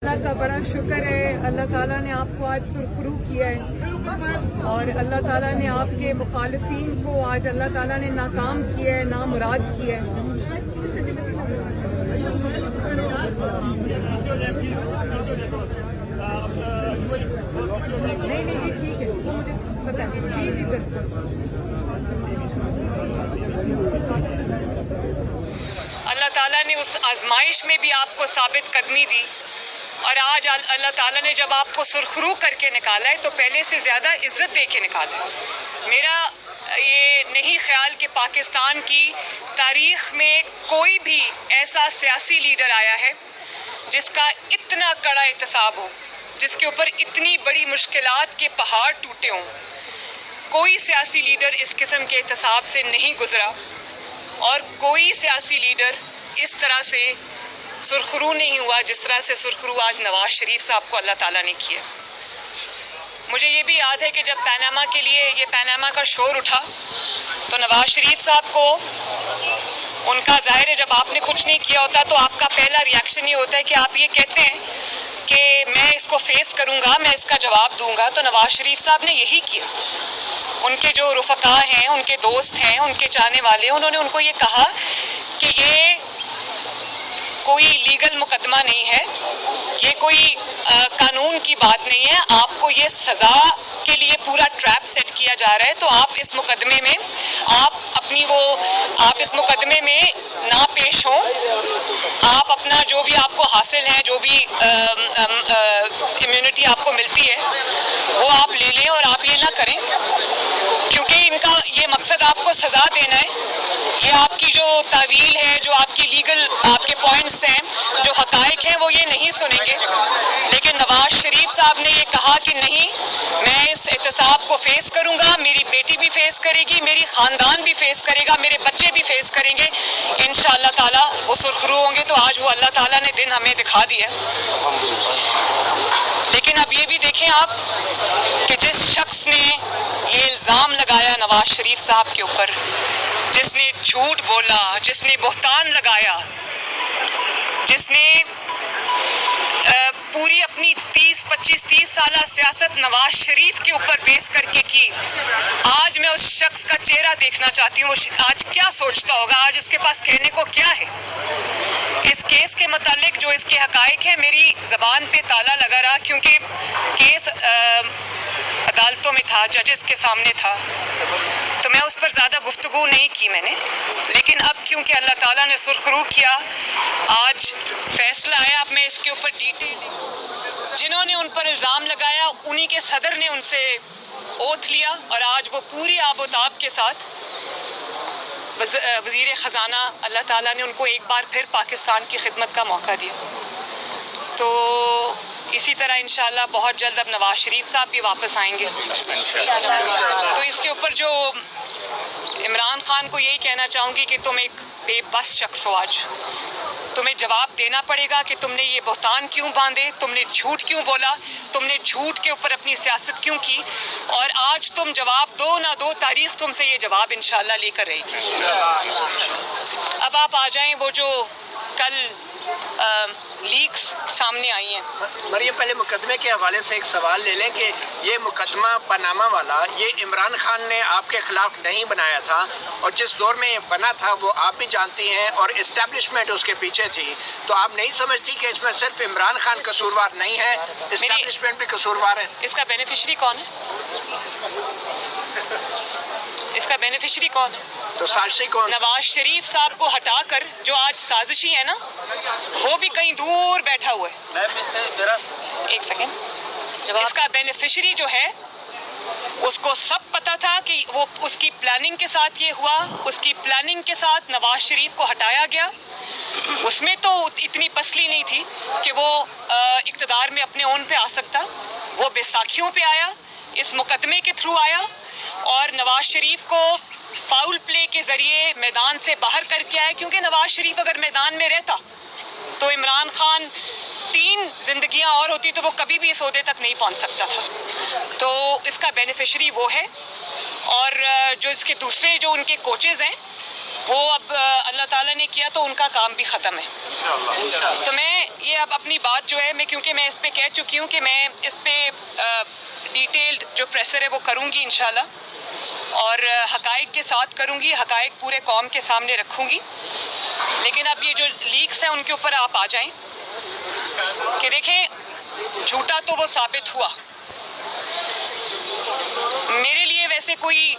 اللہ کا بڑا شکر ہے، اللہ تعالیٰ نے آپ کو آج سرخرو کیا ہے اور اللہ تعالیٰ نے آپ کے مخالفین کو آج اللہ تعالیٰ نے ناکام کیا ہے، نامراد کیا ہے۔ نہیں جی ٹھیک ہے، وہ مجھے پتا ہے، جی بالکل۔ اللہ تعالیٰ نے اس آزمائش میں بھی آپ کو ثابت قدمی دی اور آج اللہ تعالیٰ نے جب آپ کو سرخرو کر کے نکالا ہے تو پہلے سے زیادہ عزت دے کے نکالا ہے۔ میرا یہ نہیں خیال کہ پاکستان کی تاریخ میں کوئی بھی ایسا سیاسی لیڈر آیا ہے جس کا اتنا کڑا احتساب ہو، جس کے اوپر اتنی بڑی مشکلات کے پہاڑ ٹوٹے ہوں۔ کوئی سیاسی لیڈر اس قسم کے احتساب سے نہیں گزرا اور کوئی سیاسی لیڈر اس طرح سے سرخرو نہیں ہوا جس طرح سے سرخرو آج نواز شریف صاحب کو اللہ تعالیٰ نے کیا۔ مجھے یہ بھی یاد ہے کہ جب پیناما کے لیے یہ پیناما کا شور اٹھا تو نواز شریف صاحب کو ان کا ظاہر ہے جب آپ نے کچھ نہیں کیا ہوتا تو آپ کا پہلا ری ایکشن یہ ہوتا ہے کہ آپ یہ کہتے ہیں کہ میں اس کو فیس کروں گا، میں اس کا جواب دوں گا۔ تو نواز شریف صاحب نے یہی کیا۔ ان کے جو رفقا ہیں، ان کے دوست ہیں، ان کے چاہنے والے ہیں، انہوں نے ان کو یہ کہا کہ یہ کوئی لیگل مقدمہ نہیں ہے، یہ کوئی قانون کی بات نہیں ہے، آپ کو یہ سزا کے لیے پورا ٹریپ سیٹ کیا جا رہا ہے، تو آپ اس مقدمے میں آپ اس مقدمے میں نہ پیش ہوں، آپ اپنا جو بھی آپ کو حاصل ہے، جو بھی امیونٹی آپ کو ملتی ہے وہ آپ لے لیں اور آپ یہ نہ کریں، کیونکہ ان کا یہ مقصد آپ کو سزا دینا ہے۔ یہ آپ کی جو تعویل ہے، جو آپ کی لیگل آپ کے پوائنٹس ہیں، جو حقائق ہیں، وہ یہ نہیں سنیں گے۔ لیکن نواز شریف صاحب نے یہ کہا کہ نہیں، میں اس احتساب کو فیس کروں گا، میری بیٹی بھی فیس کرے گی، میری خاندان بھی فیس کرے گا، میرے بچے بھی فیس کریں گے، انشاءاللہ تعالیٰ وہ سرخرو ہوں گے۔ تو آج وہ اللہ تعالیٰ نے دن ہمیں دکھا دیا۔ لیکن اب یہ بھی دیکھیں آپ کہ جس شخص نے یہ الزام لگایا نواز شریف صاحب کے اوپر، جس نے جھوٹ بولا، جس نے بہتان لگایا، جس نے پوری اپنی 25-30 سالہ سیاست نواز شریف کے اوپر بیس کر کے کی، آج میں اس شخص کا چہرہ دیکھنا چاہتی ہوں، آج کیا سوچتا ہوگا، آج اس کے پاس کہنے کو کیا ہے۔ اس کیس کے متعلق جو اس کے حقائق ہیں، میری زبان پہ تالا لگا رہا، کیونکہ کیس عدالتوں میں تھا، ججز کے سامنے تھا، تو میں اس پر زیادہ گفتگو نہیں کی میں نے۔ لیکن اب کیونکہ اللہ تعالیٰ نے سرخرو کیا، آج فیصلہ آیا، اب میں اس کے اوپر ڈیٹیل، جنہوں نے ان پر الزام لگایا انہی کے صدر نے ان سے اوتھ لیا اور آج وہ پوری آب و تاب کے ساتھ وزیر خزانہ، اللہ تعالیٰ نے ان کو ایک بار پھر پاکستان کی خدمت کا موقع دیا۔ تو اسی طرح انشاءاللہ بہت جلد اب نواز شریف صاحب بھی واپس آئیں گے۔ تو اس کے اوپر جو عمران خان کو یہی کہنا چاہوں گی کہ تم ایک بے بس شخص ہو، آج تمہیں جواب دینا پڑے گا کہ تم نے یہ بہتان کیوں باندھے، تم نے جھوٹ کیوں بولا، تم نے جھوٹ کے اوپر اپنی سیاست کیوں کی، اور آج تم جواب دو نہ دو، تاریخ تم سے یہ جواب انشاءاللہ لے کر رہے گی۔ اب آپ آ جائیں وہ جو کل لیکس سامنے آئی ہیں۔ مریم، پہلے مقدمے کے حوالے سے ایک سوال لے لیں کہ یہ مقدمہ پاناما والا یہ عمران خان نے آپ کے خلاف نہیں بنایا تھا، اور جس دور میں یہ بنا تھا وہ آپ بھی جانتی ہیں اور اسٹیبلشمنٹ اس کے پیچھے تھی، تو آپ نہیں سمجھتی کہ اس میں صرف عمران خان قصوروار نہیں ہے، اسٹیبلشمنٹ بھی قصوروار ہے؟ اس کا بینیفیشری کون ہے؟ اس کا بینیفیشری کون ہے؟ تو سازشی کون؟ نواز شریف صاحب کو ہٹا کر جو آج سازشی ہے نا، وہ بھی کہیں دور بیٹھا ہوا ہے۔ ایک سیکنڈ، اس کا بینیفیشری جو ہے اس کو سب پتا تھا کہ وہ اس کی پلاننگ کے ساتھ یہ ہوا، اس کی پلاننگ کے ساتھ نواز شریف کو ہٹایا گیا۔ اس میں تو اتنی پسلی نہیں تھی کہ وہ اقتدار میں اپنے اون پہ آ سکتا، وہ بیساکھیوں پہ آیا، اس مقدمے کے تھرو آیا، اور نواز شریف کو فاؤل پلے کے ذریعے میدان سے باہر کر کے آیا، کیونکہ نواز شریف اگر میدان میں رہتا تو عمران خان 3 زندگیاں اور ہوتی تو وہ کبھی بھی اس عہدے تک نہیں پہنچ سکتا تھا۔ تو اس کا بینیفیشری وہ ہے، اور جو اس کے دوسرے جو ان کے کوچز ہیں وہ اب اللہ تعالیٰ نے کیا تو ان کا کام بھی ختم ہے۔ تو میں یہ اب اپنی بات جو ہے میں کیونکہ میں اس پہ کہہ چکی ہوں کہ میں اس پہ ڈیٹیلڈ جو پریسر ہے وہ کروں گی انشاءاللہ، اور حقائق کے ساتھ کروں گی، حقائق پورے قوم کے سامنے رکھوں گی. لیکن اب یہ جو لیکس ہیں ان کے اوپر آپ آ جائیں کہ دیکھیں جھوٹا تو وہ ثابت ہوا. میرے لیے ویسے کوئی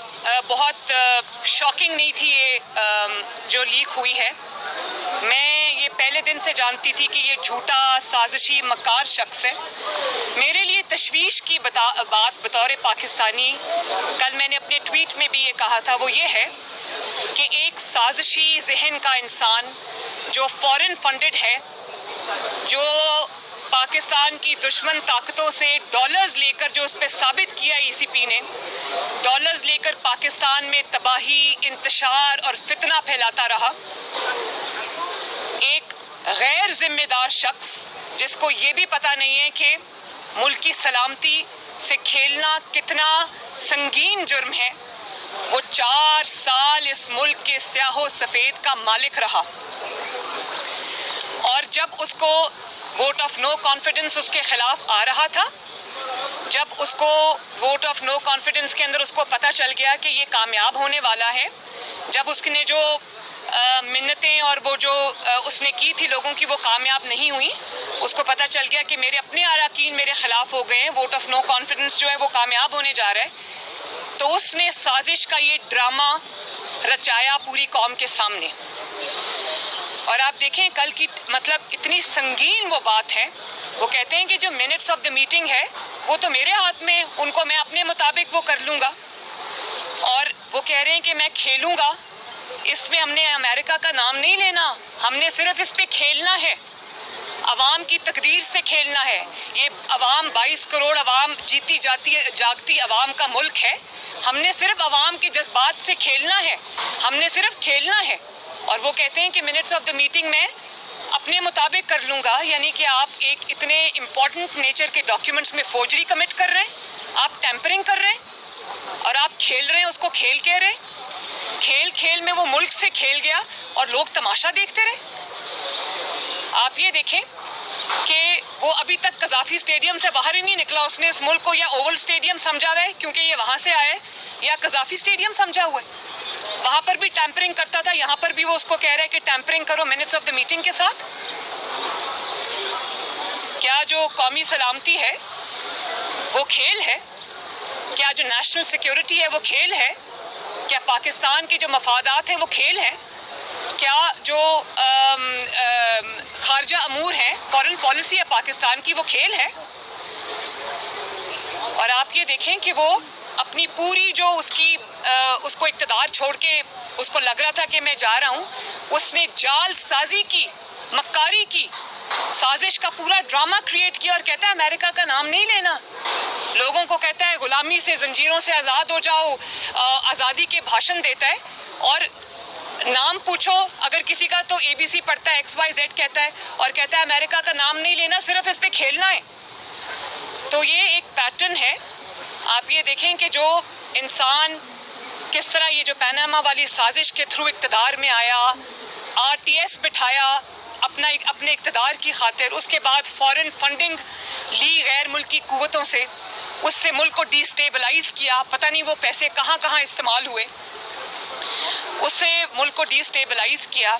بہت شاکنگ نہیں تھی یہ جو لیک ہوئی ہے. میں یہ پہلے دن سے جانتی تھی کہ یہ جھوٹا سازشی مکار شخص ہے. میرے لیے تشویش کی بات بطور پاکستانی، کل میں نے اپنے ٹویٹ میں بھی یہ کہا تھا، وہ یہ ہے کہ ایک سازشی ذہن کا انسان جو فورن فنڈڈ ہے، جو پاکستان کی دشمن طاقتوں سے ڈالرز لے کر جو اس پہ ثابت کیا ای سی پی نے، ڈالرز لے کر پاکستان میں تباہی، انتشار اور فتنہ پھیلاتا رہا. ایک غیر ذمہ دار شخص جس کو یہ بھی پتہ نہیں ہے کہ ملک کی سلامتی سے کھیلنا کتنا سنگین جرم ہے، وہ 4 سال اس ملک کے سیاہ و سفید کا مالک رہا. اور جب اس کو ووٹ آف نو کانفیڈنس اس کے خلاف آ رہا تھا، جب اس کو ووٹ آف نو کانفیڈنس کے اندر اس کو پتہ چل گیا کہ یہ کامیاب ہونے والا ہے، جب اس نے جو منتیں اور وہ جو اس نے کی تھی لوگوں کی وہ کامیاب نہیں ہوئی، اس کو پتہ چل گیا کہ میرے اپنے اراکین میرے خلاف ہو گئے ہیں، ووٹ آف نو کانفیڈنس جو ہے وہ کامیاب ہونے جا رہا ہے، تو اس نے سازش کا یہ ڈرامہ رچایا پوری قوم کے سامنے. اور آپ دیکھیں کل کی مطلب اتنی سنگین وہ بات ہے. وہ کہتے ہیں کہ جو منٹس آف دا میٹنگ ہے وہ تو میرے ہاتھ میں، ان کو میں اپنے مطابق وہ کر لوں گا. اور وہ کہہ رہے ہیں کہ میں کھیلوں گا. اس میں ہم نے امریکہ کا نام نہیں لینا، ہم نے صرف اس پہ کھیلنا ہے، عوام کی تقدیر سے کھیلنا ہے. یہ عوام 22 کروڑ عوام جیتی جاگتی عوام کا ملک ہے. ہم نے صرف عوام کے جذبات سے کھیلنا ہے، ہم نے صرف کھیلنا ہے. اور وہ کہتے ہیں کہ منٹس آف دا میٹنگ میں اپنے مطابق کر لوں گا. یعنی کہ آپ ایک اتنے امپورٹنٹ نیچر کے ڈاکیومنٹس میں فوجری کمٹ کر رہے ہیں، آپ ٹیمپرنگ کر رہے ہیں، اور آپ کھیل رہے ہیں، اس کو کھیل کہہ رہے ہیں. کھیل میں وہ ملک سے کھیل گیا اور لوگ تماشا دیکھتے رہے. آپ یہ دیکھیں کہ وہ ابھی تک قذافی اسٹیڈیم سے باہر ہی نہیں نکلا. اس نے اس ملک کو یا اوول اسٹیڈیم سمجھا ہوا ہے کیونکہ یہ وہاں سے آئے، یا قذافی اسٹیڈیم سمجھا ہوا ہے. وہاں پر بھی ٹیمپرنگ کرتا تھا، یہاں پر بھی وہ اس کو کہہ رہا ہے کہ ٹیمپرنگ کرو منٹس آف دا میٹنگ کے ساتھ. کیا جو قومی سلامتی ہے وہ کھیل ہے؟ کیا جو نیشنل سیکیورٹی ہے وہ کھیل ہے؟ کیا پاکستان کے جو مفادات ہیں وہ کھیل ہیں؟ کیا جو خارجہ امور ہیں، فورن پالیسی ہے پاکستان کی، وہ کھیل ہے؟ اور آپ یہ دیکھیں کہ وہ اپنی پوری جو اس کو اقتدار چھوڑ کے اس کو لگ رہا تھا کہ میں جا رہا ہوں، اس نے جال سازی کی، مکاری کی، سازش کا پورا ڈرامہ کریٹ کیا. اور کہتا ہے امریکہ کا نام نہیں لینا، لوگوں کو کہتا ہے غلامی سے، زنجیروں سے آزاد ہو جاؤ، آزادی کے بھاشن دیتا ہے. اور نام پوچھو اگر کسی کا تو اے بی سی پڑھتا ہے، ایکس وائی زیڈ کہتا ہے، اور کہتا ہے امریکہ کا نام نہیں لینا، صرف اس پہ کھیلنا ہے. تو یہ ایک پیٹرن ہے. آپ یہ دیکھیں کہ جو انسان کس طرح یہ جو پیناما والی سازش کے تھرو اقتدار میں آیا، آر ٹی ایس بٹھایا اپنے اقتدار کی خاطر، اس کے بعد فورن فنڈنگ لی غیر ملکی قوتوں سے، اس سے ملک کو ڈی سٹیبلائز کیا. پتہ نہیں وہ پیسے کہاں کہاں استعمال ہوئے، اس سے ملک کو ڈی سٹیبلائز کیا.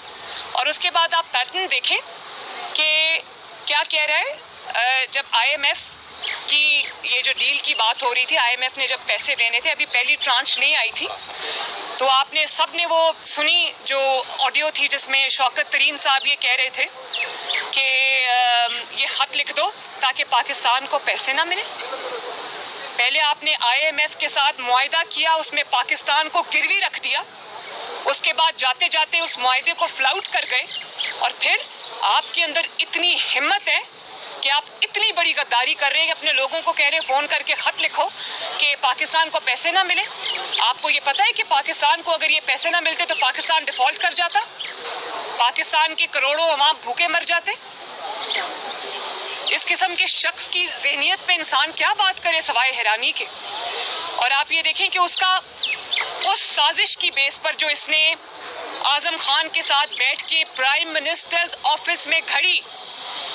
اور اس کے بعد آپ پیٹرن دیکھیں کہ کیا کہہ رہا ہے. جب آئی ایم ایف کی یہ جو ڈیل کی بات ہو رہی تھی، آئی ایم ایف نے جب پیسے دینے تھے، ابھی پہلی ٹرانچ نہیں آئی تھی، تو آپ نے سب نے وہ سنی جو آڈیو تھی جس میں شوکت ترین صاحب یہ کہہ رہے تھے کہ یہ خط لکھ دو تاکہ پاکستان کو پیسے نہ ملے. پہلے آپ نے آئی ایم ایف کے ساتھ معاہدہ کیا، اس میں پاکستان کو گروی رکھ دیا، اس کے بعد جاتے جاتے اس معاہدے کو فلاؤٹ کر گئے. اور پھر آپ کے اندر اتنی ہمت ہے کہ آپ اتنی بڑی غداری کر رہے ہیں کہ اپنے لوگوں کو کہہ رہے ہیں فون کر کے خط لکھو کہ پاکستان کو پیسے نہ ملے. آپ کو یہ پتہ ہے کہ پاکستان کو اگر یہ پیسے نہ ملتے تو پاکستان ڈیفالٹ کر جاتا، پاکستان کے کروڑوں عوام بھوکے مر جاتے. اس قسم کے شخص کی ذہنیت پہ انسان کیا بات کرے سوائے حیرانی کے. اور آپ یہ دیکھیں کہ اس سازش کی بیس پر جو اس نے اعظم خان کے ساتھ بیٹھ کے پرائم منسٹرز آفس میں گھڑی